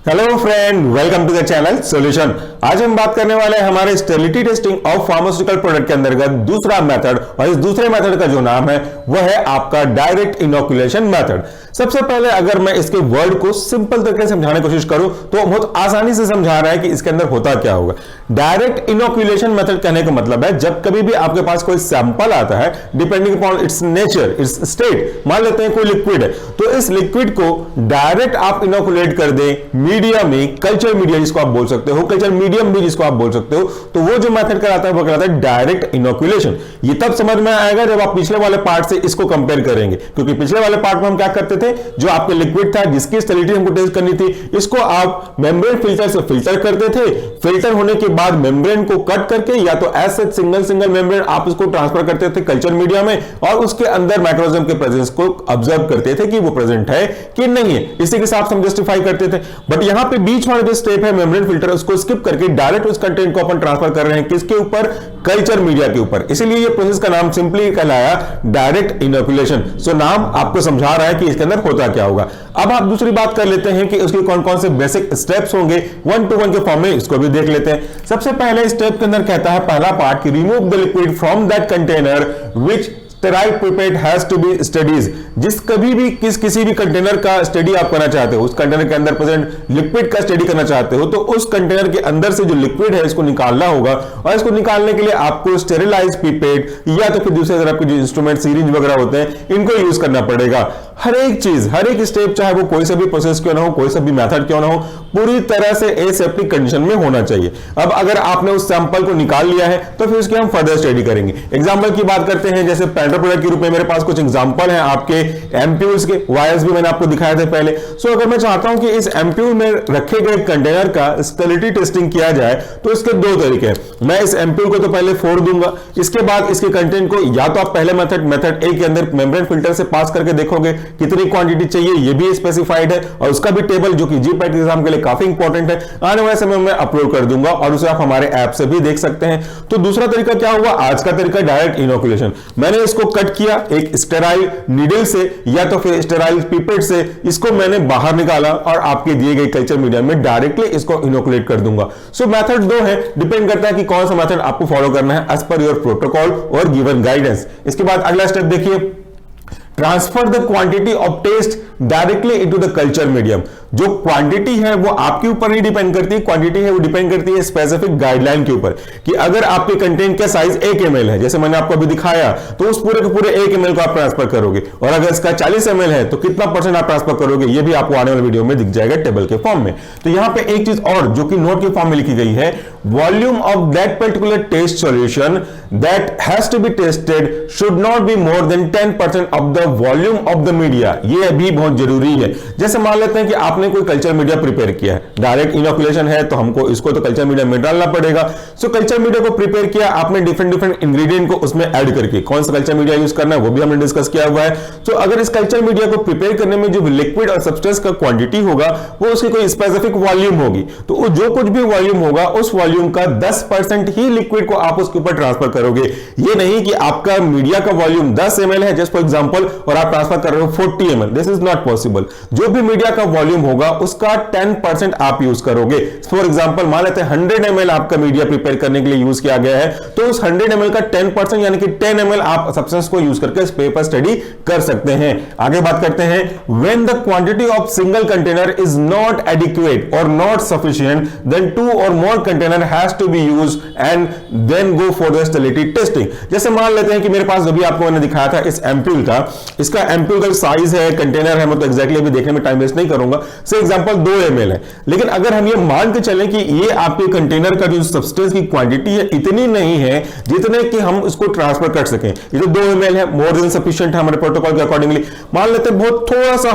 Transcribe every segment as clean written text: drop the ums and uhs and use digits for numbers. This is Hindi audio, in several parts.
Hello friend, welcome to the channel solution. आज हम बात करने वाले हैं हमारे sterility testing of pharmaceutical product के अंतर्गत दूसरा मेथड, और इस दूसरे मेथड का जो नाम है वह है आपका डायरेक्ट इनोकुलेशन मेथड। सबसे पहले अगर मैं इसके वर्ड को सिंपल तरीके से समझाने की कोशिश करूं तो बहुत आसानी से समझा रहा है कि इसके अंदर होता क्या होगा। डायरेक्ट इनोकुलेशन मेथड कहने का मतलब है जब कभी भी आपके पास कोई सैंपल आता है, depending upon its nature, it's state, मान लेते हैं कोई लिक्विड है, तो इस लिक्विड को डायरेक्ट आप इनोकुलेट कर दें मीडिया में, कल्चर मीडिया जिसको आप बोल सकते हो, कल्चर मीडियम भी जिसको आप बोल सकते हो, तो वो जो मेथड कराता है वो कहलाता है डायरेक्ट इनोकुलेशन। ये तब समझ में आएगा जब आप पिछले वाले पार्ट से इसको कंपेयर करेंगे, क्योंकि पिछले वाले पार्ट में हम क्या करते थे, जो आपके लिक्विड था जिसकी स्टेरिलिटी हमको टेस्ट करनी थी, इसको आप मेम्ब्रेन फिल्टर से फिल्टर करते थे। फिल्टर होने के बाद मेम्ब्रेन को कट करके या तो ऐसे सिंगल मेम्ब्रेन आप इसको ट्रांसफर करते थे कल्चर मीडिया में, और उसके अंदर माइक्रोऑर्गेनिज्म के प्रेजेंस को ऑब्जर्व करते थे कि वो प्रेजेंट है कि नहीं है। इसी के साथ हम जस्टिफाई करते थे। बट यहां पे बीच वाला जो स्टेप है मेम्ब्रेन फिल्टर, उसको स्किप करके डायरेक्ट उस कंटेंट को अपन ट्रांसफर कर रहे हैं किसके ऊपर, कल्चर मीडिया के ऊपर। इसलिए ये प्रोसेस का नाम सिंपली कहलाया डायरेक्ट इनोकुलेशन। सो नाम आपको समझा रहा है कि इसके अंदर होता क्या होगा। अब आप दूसरी बात कर लेते हैं कि उसके कौन कौन से बेसिक स्टेप्स होंगे 1 to 1 के फॉर्म में, इसको भी देख लेते हैं। सबसे पहले स्टेप के अंदर कहता है पहला पार्ट कि remove the liquid from that container which sterile pipette has to be studies. जिस कभी भी किसी भी कंटेनर का स्टडी आप करना चाहते हो, उस कंटेनर के अंदर प्रेजेंट लिक्विड का स्टडी करना चाहते हो, तो उस कंटेनर के अंदर से जो लिक्विड है इसको निकालना होगा, और इसको निकालने के लिए आपको स्टेरिलाइज पिपेट या तो फिर दूसरे तरफ के जो इंस्ट्रूमेंट सीरिंज वगैरह होते हैं इनको यूज करना पड़ेगा। हर एक चीज, हर एक स्टेप, चाहे वो कोई सा भी प्रोसेस क्यों ना हो, कोई सा भी मेथड क्यों ना हो, पूरी तरह से एसेप्टिक कंडीशन में होना चाहिए। अब अगर आपने उस सैंपल को निकाल लिया है तो फिर उसकी हम फर्दर स्टडी करेंगे। एग्जांपल की बात करते हैं, जैसे पेंटर प्रोडक्ट के रूप में मेरे पास कुछ एग्जांपल हैं आपके एम्प्यूल्स के, वायर्स भी मैंने आपको दिखाए थे पहले। सो अगर मैं चाहता हूं कि इस एम्प्यूल में रखे गए कंटेनर का स्टेरिलिटी टेस्टिंग किया जाए तो इसके दो तरीके हैं। मैं इस एम्प्यूल को तो पहले फोड़ दूंगा, इसके बाद इसके कंटेंट को या तो आप पहले मेथड ए के अंदर मेम्ब्रेन फिल्टर से पास करके देखोगे कितनी क्वांटिटी चाहिए, ये भी स्पेसिफाइड है, और उसका भी टेबल जो कि जीपैट एग्जाम के लिए काफी इंपॉर्टेंट है, आने वाले समय में अपलोड कर दूंगा और उसे आप हमारे ऐप से भी देख सकते हैं। तो दूसरा तरीका क्या हुआ, आज का तरीका डायरेक्ट इनोकुलेशन। मैंने इसको कट किया एक स्टेराइल नीडल से या तो फिर स्टेराइल पिपेट से, इसको मैंने बाहर निकाला और आपके दिए गए कल्चर मीडिया में डायरेक्टली इसको इनोकुलेट कर दूंगा। सो मेथड दो है, डिपेंड करता है कि कौन सा मेथड आपको फॉलो करना है एज पर योर प्रोटोकॉल और गिवन गाइडेंस। इसके बाद अगला स्टेप देखिए, transfer the quantity of test directly into the culture medium. जो क्वांटिटी है वो आपके ऊपर नहीं डिपेंड करती, क्वांटिटी है वो डिपेंड करती है स्पेसिफिक गाइडलाइन के ऊपर, कि अगर आपके कंटेंट का साइज 1 ml है, जैसे मैंने आपको अभी दिखाया, तो उस पूरे के पूरे 1 ml को आप ट्रांसफर करोगे, और अगर इसका 40 ml है तो कितना % आप ट्रांसफर करोगे, ये भी आपको आने वाले वीडियो में दिख जाएगा टेबल के फॉर्म में। तो यहां पे एक चीज और जो कि नोट के फॉर्म में लिखी गई है, volume of that particular test solution that has to be tested should not be more than 10% of the volume of the media. ये भी बहुत जरूरी है। जैसे मान लेते हैं कि आपने कोई कल्चर मीडिया प्रिपेयर किया है, डायरेक्ट इनोकुलेशन है तो हमको इसको तो कल्चर मीडिया में डालना पड़ेगा। सो कल्चर मीडिया को प्रिपेयर किया आपने डिफरेंट इंग्रेडिएंट को उसमें ऐड करके, कौन सा कल्चर मीडिया यूज करना है वो भी हमने डिस्कस किया हुआ है। सो अगर इस कल्चर मीडिया को प्रिपेयर करने में जो लिक्विड और सब्सटेंस का क्वांटिटी होगा वो उसकी कोई स्पेसिफिक वॉल्यूम होगी, तो जो कुछ भी वॉल्यूम होगा उस वॉल्यूम का 10% ही लिक्विड को आप उसके ऊपर ट्रांसफर करोगे। ये नहीं कि आपका मीडिया का वॉल्यूम 10 ml है जस्ट फॉर एग्जांपल, और आप ट्रांसफर कर रहे हो 40 ml, this is not possible. जो भी मीडिया का वॉल्यूम होगा उसका 10% आप यूज करोगे। फॉर एग्जांपल मान लेते हैं 100 ml आपका मीडिया प्रिपेयर करने के लिए यूज किया गया है, तो उस 100 ml का 10% यानी कि 10 ml आप सब्सटेंस को यूज करके इस पेपर स्टडी कर सकते हैं। आगे बात करते हैं, when the quantity of single container is not adequate और not sufficient then 2 or more container has to be used and then go for the sterility testing. जैसे मान लेते हैं कि मेरे पास अभी आपको मैंने दिखाया था इस एम्प्यूल का, इसका एम्प्यूल का साइज है, कंटेनर है, मतलब एग्जैक्टली अभी देखने में टाइम वेस्ट नहीं करूंगा, से एग्जांपल 2 ml है। लेकिन अगर हम ये मान के चलें कि ये आपके कंटेनर का जो सब्सटेंस की क्वांटिटी है इतनी नहीं है जितने कि हम उसको ट्रांसफर कर सकें, ये तो 2 ml है, मोर देन सफिशिएंट है हमारे प्रोटोकॉल के अकॉर्डिंगली। मान लेते हैं बहुत थोड़ा सा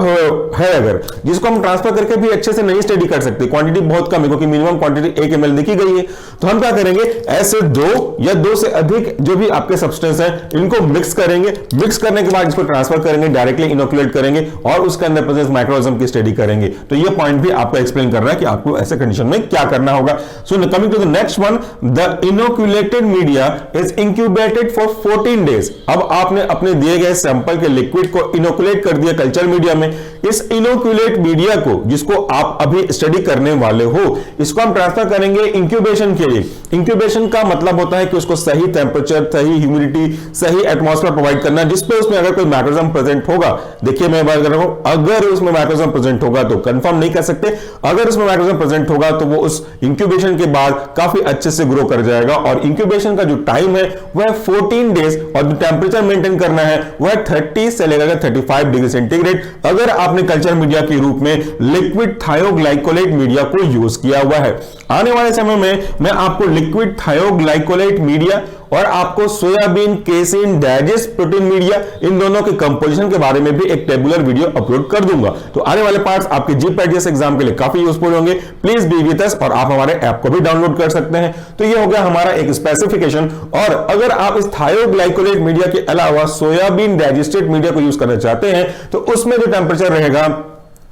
है अगर, जिसको हम ट्रांसफर करके भी अच्छे से नहीं स्टडी कर सकते, क्वांटिटी बहुत कम है क्योंकि मिनिमम क्वांटिटी 1 ml लिखी गई है, तो हम क्या करेंगे, ऐसे 2 या 2 से अधिक जो भी आपके सब्सटेंस है इनको मिक्स करेंगे, मिक्स करने के बाद इसको ट्रांसफर करेंगे, डायरेक्टली इनोकुलेट करेंगे और उसके अंदर प्रेजेंस माइक्रोऑर्गेनिज्म की स्टडी करेंगे। तो ये पॉइंट भी आपको एक्सप्लेन कर रहा है कि आपको ऐसे कंडीशन में क्या करना होगा। So coming to the next one, the inoculated media is incubated for 14 days. अब आपने अपने दिए गए सैंपल के लिक्विड को इनोकुलेट कर दिया कल्चर मीडिया में, इस इनोक्यूलेट मीडिया को, जिसको आप अभी स्टडी करने वाले हो, इसको हम ट्रांसफर करेंगे इंक्यूबेशन के लिए। इंक्यूबेशन का मतलब होता है कि उसको सही टेंपरेचर, सही ह्यूमिडिटी, सही एटमॉस्फेयर प्रोवाइड करना, जिसपे उसमें अगर कोई माइक्रोजम प्रेजेंट होगा। देखिए मैं बात कर रहा हूं, अगर उसमें माइक्रोजम प्रेजेंट होगा तो कंफर्म नहीं कर सकते, अगर उसमें माइक्रोजम प्रेजेंट होगा तो वो उस इंक्यूबेशन के बाद काफी अच्छे से ग्रो कर जाएगा। और इंक्यूबेशन का जो टाइम है वह 14 डेज, और जो टेंपरेचर मेंटेन करना है वह 30 से लेकर 35 डिग्री सेंटीग्रेड, अगर आपने कल्चर मीडिया के रूप में लिक्विड थायोग्लाइकोलेट मीडिया को यूज किया हुआ है। आने वाले समय में मैं आपको लिक्विड थायोग्लाइकोलेट मीडिया और आपको soybean casein digest protein media, इन दोनों के कंपोजिशन के बारे में भी एक टेबुलर वीडियो अपलोड कर दूंगा। तो आने वाले पार्ट्स आपके जीपीएस एग्जाम के लिए काफी यूजफुल होंगे। प्लीज बी विद अस, और आप हमारे ऐप को भी डाउनलोड कर सकते हैं। तो ये हो गया हमारा एक स्पेसिफिकेशन। और अगर आप इस थायोग्लाइकोलेट मीडिया के अलावा सोयाबीन डाइजेस्टेड मीडिया को यूज करना चाहते हैं तो उसमें जो टेंपरेचर रहेगा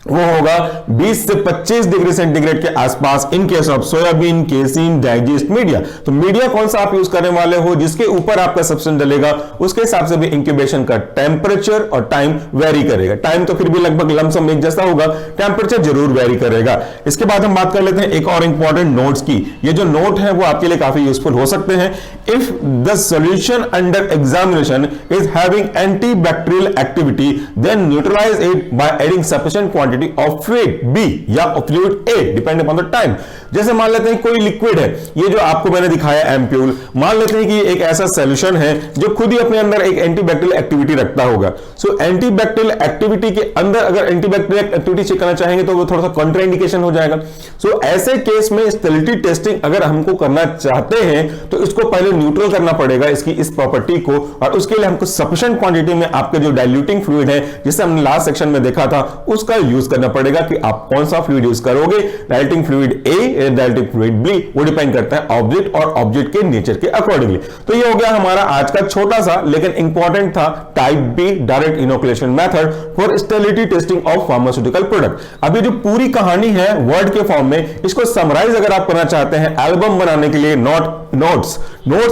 वो होगा 20 से 25 डिग्री सेंटीग्रेड के आसपास, in case of soybean casein digest media. तो मीडिया कौन सा आप यूज करने वाले हो, जिसके ऊपर आपका सब्सटेंस डलेगा, उसके हिसाब से भी इंक्यूबेशन का टेंपरेचर और टाइम वेरी करेगा। टाइम तो फिर भी लगभग लमसम एक जैसा होगा, टेंपरेचर जरूर वेरी करेगा। इसके बाद हम बात कर लेते हैं एक और इंपॉर्टेंट नोट्स की। ये जो नोट है वो आपके लिए काफी यूजफुल हो सकते हैं। If the solution under examination is having antibacterial activity, then neutralize it by adding sufficient quantity of fluid B या fluid A, depend upon the time. जैसे मान लेते हैं कोई लिक्विड है, ये जो आपको मैंने दिखाया एम्प्यूल, मान लेते हैं कि ये एक ऐसा सॉल्यूशन है जो खुद ही अपने अंदर एक एंटीबैक्टीरियल एक्टिविटी रखता होगा। सो एंटीबैक्टीरियल एक्टिविटी के अंदर अगर एंटीबैक्टीरियल एक्टिविटी चेक करना चाहेंगे तो वो थोड़ा सा कॉन्ट्राइंडिकेशन हो जाएगा। सो ऐसे केस में स्टेरिलिटी टेस्टिंग अगर हमको करना चाहते हैं तो इसको पहले न्यूट्रल करना पड़ेगा, इसकी इस प्रॉपर्टी को, और उसके लिए हमको सफिशिएंट क्वांटिटी में आपके जो डाइल्यूटिंग फ्लूइड है, जिसे हमने लास्ट सेक्शन में देखा था, उसका यूज करना पड़ेगा कि आप कौन सा फ्लूइड यूज करोगे। डाइल्यूटिंग फ्लूइड ए, डाइल्यूटिंग फ्लूइड बी, वो डिपेंड करता है ऑब्जेक्ट और ऑब्जेक्ट के नेचर के अकॉर्डिंगली। तो ये हो गया हमारा आज का छोटा सा लेकिन इंपॉर्टेंट था type B direct inoculation method for sterility testing of pharmaceutical product. अभी जो पूरी कहानी है वर्ड के फॉर्म में, इसको समराइज अगर आप करना चाहते हैं एल्बम बनाने के लिए, नोट्स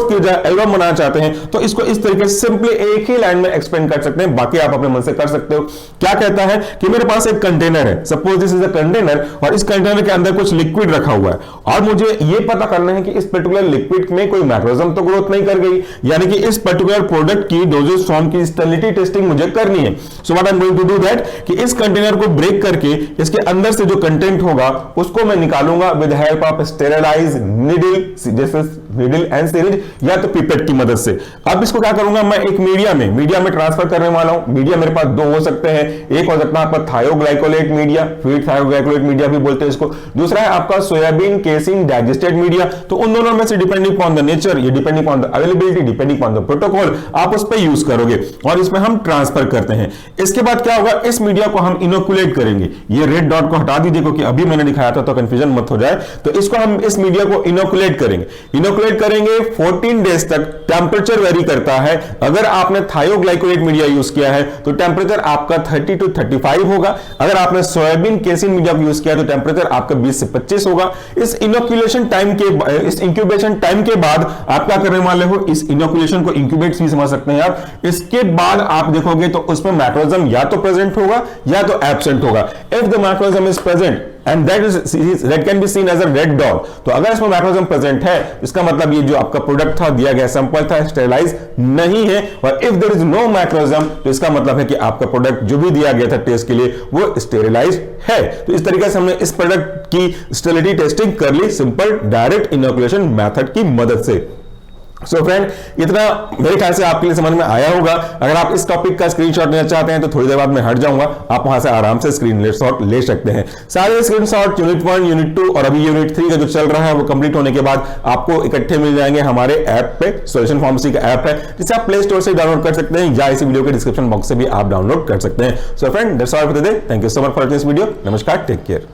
की बजाय एल्बम बनाना चाहते हैं तो इसको इस तरीके से सिंपली एक ही लाइन में एक्सप्लेन कर सकते हैं। बाकी आप अपने मन से कर सकते हो। क्या कहता है कि मेरे पास एक कंटेनर है, suppose this is a container, और इस कंटेनर के अंदर कुछ लिक्विड रखा हुआ है, और मुझे यह पता करना है कि इस पर्टिकुलर लिक्विड में कोई मैक्रोजम तो ग्रोथ नहीं कर गई, यानी कि इस पर्टिकुलर प्रोडक्ट की डोजेज फॉर्म की स्टेरिलिटी टेस्टिंग मुझे करनी है। So what I am going to do that कि इस कंटेनर को ब्रेक करके इसके अंदर से जो कंटेंट होगा उसको मैं निकालूंगा with help of sterilise needle, जैसे नीडल एंड सिरिंज या तो पिपेट की मदद से। अब इसको क्या करूंगा, मैं एक मीडिया में ट्रांसफर करने वाला हूं। मीडिया मेरे पास दो हो सकते हैं, एक हो सकता है आपका थायोग्लाइकोलेट मीडिया, फ्लूइड थायोग्लाइकोलेट मीडिया भी बोलते हैं इसको, दूसरा है आपका सोयाबीन केसिन डाइजेस्टेड मीडिया। तो उन दोनों में से डिपेंडिंग अपॉन द नेचर, ये depending upon the availability, depending upon the protocol, आप उस पर यूज करोगे और इसमें हम ट्रांसफर करते हैं। इसके बाद क्या होगा, इस मीडिया को हम इनोकुलेट करेंगे। ये रेड डॉट को हटा दीजिए क्योंकि अभी मैंने दिखाया था तो कंफ्यूजन मत हो जाए। तो इसको हम इस मीडिया को इनोकुलेट करेंगे 14 डेज तक। टेंपरेचर वेरी करता है, अगर आपने थायोग्लाइकोलेट मीडिया यूज किया है तो टेंपरेचर आपका 30 to 35 होगा, अगर आपने सोयाबीन केसिन मीडिया को यूज किया तो टेंपरेचर आपका 20 से 25 होगा। इस इनोकुलेशन टाइम के, इस इंक्यूबेशन टाइम के बाद आप क्या करने वाले हो, इस इनोकुलेशन को इंक्यूबेट भी समझ सकते हैं आप। इसके बाद आप देखोगे तो उसमें मैक्रोजम या तो प्रेजेंट होगा या तो एब्सेंट होगा। इफ द मैक्रोजम is present and that can be seen as a red dot, तो अगर इसमें मैक्रोजम प्रेजेंट है इसका मतलब ये जो आपका प्रोडक्ट था, दिया गया सैंपल था, स्टेरिलाइज नहीं है। और इफ देयर इज नो मैक्रोजम तो इसका मतलब है कि आपका प्रोडक्ट जो भी दिया गया था टेस्ट के लिए वो स्टेरिलाइज है। तो इस तरीके से हमने इस प्रोडक्ट की स्टेरिलिटी टेस्टिंग कर ली सिंपल डायरेक्ट इनोकुलेशन मेथड की मदद से। सो फ्रेंड, इतना मेरे ख्याल से आपके लिए समझ में आया होगा। अगर आप इस टॉपिक का स्क्रीनशॉट लेना चाहते हैं तो थोड़ी देर बाद मैं हट जाऊंगा, आप वहां से आराम से स्क्रीनशॉट ले सकते हैं। सारे स्क्रीनशॉट यूनिट 1, यूनिट 2 और अभी यूनिट 3 का जो चल रहा है वो कंप्लीट होने के बाद आपको इकट्ठे मिल जाएंगे हमारे ऐप पे। सॉल्यूशन फार्मेसी का ऐप है जिसे आप प्ले स्टोर से डाउनलोड कर सकते हैं या इसी वीडियो के डिस्क्रिप्शन बॉक्स से भी आप डाउनलोड कर सकते हैं। So friend, that's all for today. Thank you so much for this video. नमस्कार, टेक केयर।